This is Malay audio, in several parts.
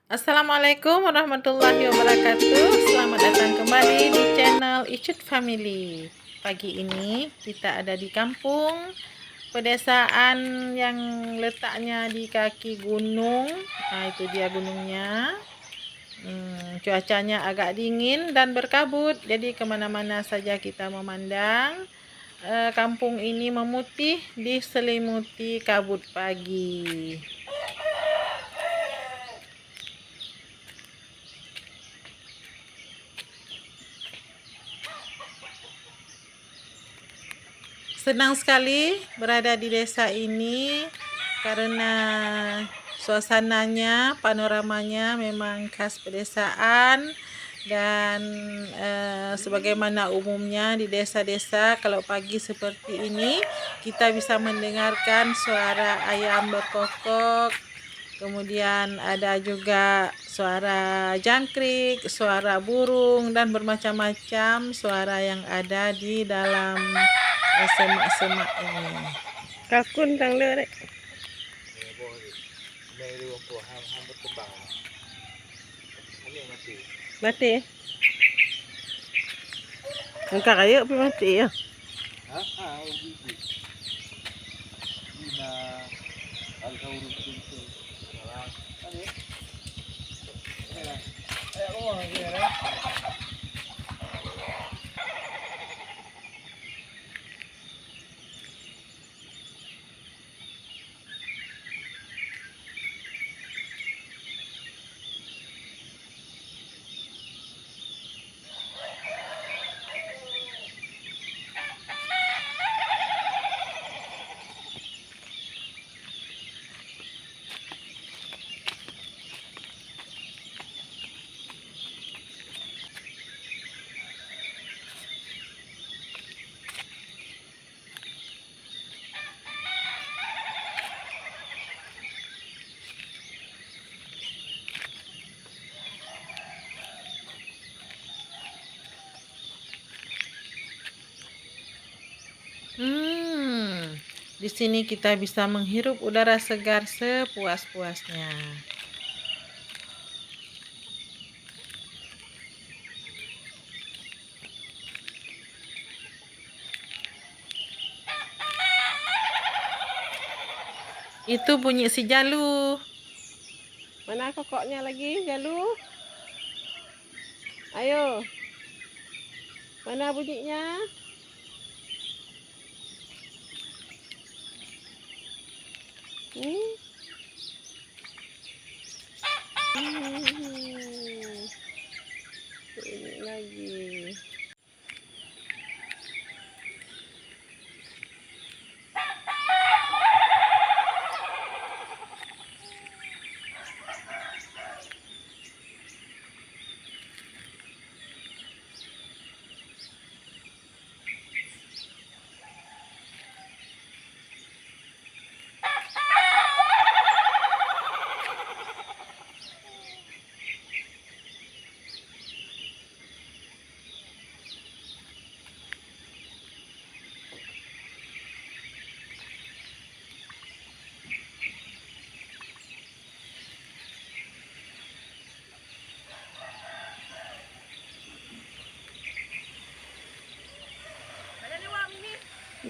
Assalamualaikum warahmatullahi wabarakatuh. Selamat datang kembali di channel Icut Family. Pagi ini kita ada di kampung pedesaan yang letaknya di kaki gunung. Nah, itu dia gunungnya. Cuacanya agak dingin dan berkabut, jadi kemana-mana saja kita memandang. Kampung ini memutih diselimuti kabut pagi. Senang sekali berada di desa ini karena suasananya, panoramanya memang khas pedesaan dan sebagaimana umumnya di desa-desa kalau pagi seperti ini kita bisa mendengarkan suara ayam berkokok, kemudian ada juga suara jangkrik, suara burung dan bermacam-macam suara yang ada di dalam semak-semak ini. Kakun tang le rek. Mati. Angka kayu pi mati ya. Di sini kita bisa menghirup udara segar sepuas-puasnya. Itu bunyi si Jalu. Mana kokoknya lagi, Jalu? Ayo. Mana bunyinya? Bunyi lagi.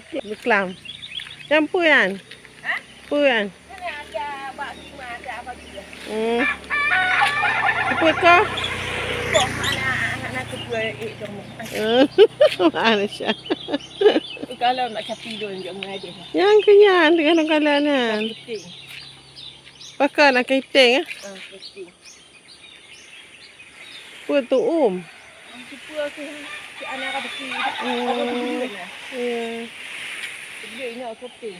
Beklam. Campur kan? Campur kan? Campur kah? Mana Syah? Kalau nak capi dulu jangan ada. Yang kenyang dengan kalanan. Pakai nak kaiting Capi. Put tu Cuba aku si anak apa sih? Oh. Apa tu dia? Ya. Dia ini aku capi.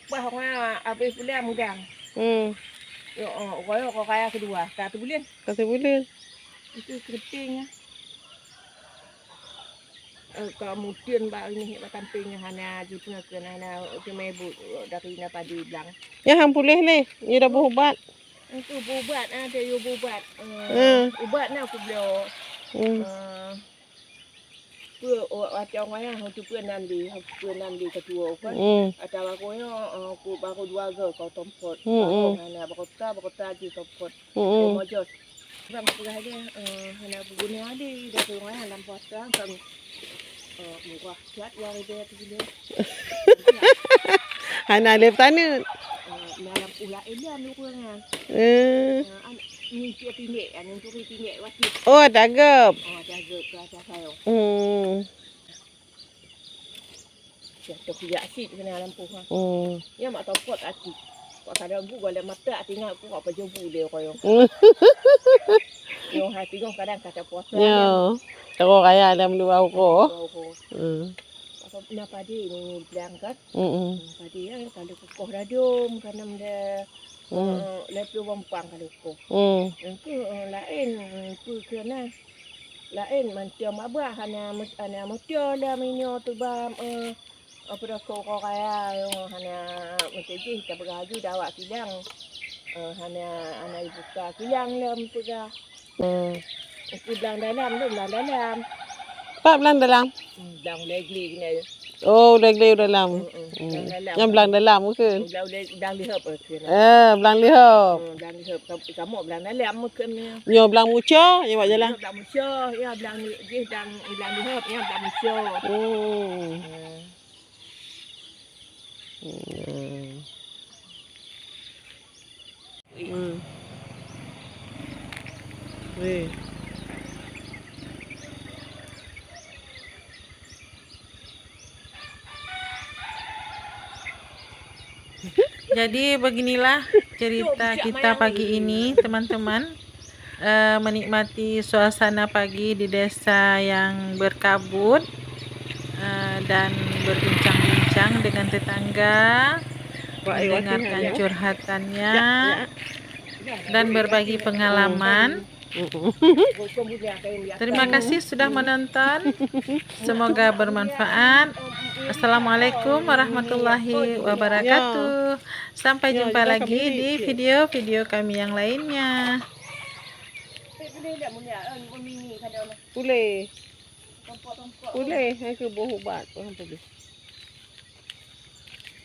Bahawa apa pula mudang. Yo, kau kaya kedua. Satu bulan. Kata bulan. Itu keriting ya. Kemudian bak ini hak tampingnya hanya jutnya kena cuma ibu dari nak padi bilang. Ya hang pulih ni. Ni dah berubat. Itu ubat ada yo ubat. Ubat nak aku beli. Pu macam orang yang tu pu nanti ketua kan. Atau aku yo aku baru dua ke kau tompot. Hana bakota di tompot. Mojos. Bang sudah ada hana guna ada dah tu orang dalam puasa kan. Murah siat yang dia tu dia. Hana lep tanah. Dalam ulah dia ni kurang. Ni dia tinggi, yang tu tinggi wajib. Oh, tagap. Jaga saya. Jatuh hiak asyik kena lampu ha. Ya mak tahu pot asyik. Kau kadang bu golek mata tinggal aku apa jebu dia koyo. Yo hati kau kadang kata puasa. Yo. Tero kaya dalam dua uko. Apa kenapa dia ni berangkat? Tadi ya kalau kukuh radum karena dia lepas wampang kalau kukuh. Itu lain tu kena lain macam abah hanya macam dah minyo tu bam apa dah kau kaya hanya macam je kita beraju dah awak silang hanya anak ibu kita silang dalam tu dah. Itu belang dalam. Pak belang dalam. Belang legli kena. Oh, legli dalam. Yang belang dalam bukan? Belang lihap belang lihap. Belang lihap kamu belang dalam mungkin ni. Yo belang muca, yo buat jalan. Belang muca, ya belang dia belang lihap ya belang muca. Jadi beginilah cerita kita pagi ini teman-teman, menikmati suasana pagi di desa yang berkabut dan berbincang-bincang dengan tetangga, mendengarkan curhatannya dan berbagi pengalaman. Terima kasih sudah menonton, semoga bermanfaat. Assalamualaikum warahmatullahi wabarakatuh. Sampai jumpa lagi di video-video kami yang lainnya. Boleh. Boleh, aku buah ubat.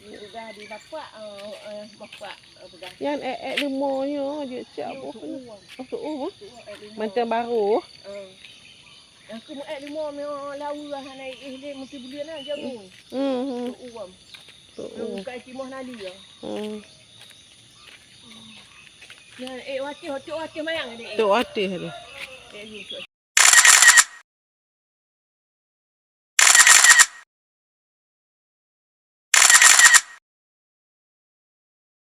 Sudah di bapak pegang. Yang lemonya dia siap buah. Oh, macam baru. Aku mau limo lawu hana dia mesti bulan lah jamu. Uam. Bukan cimah nali ya. Ya wati mayang dia. Tu hati dia.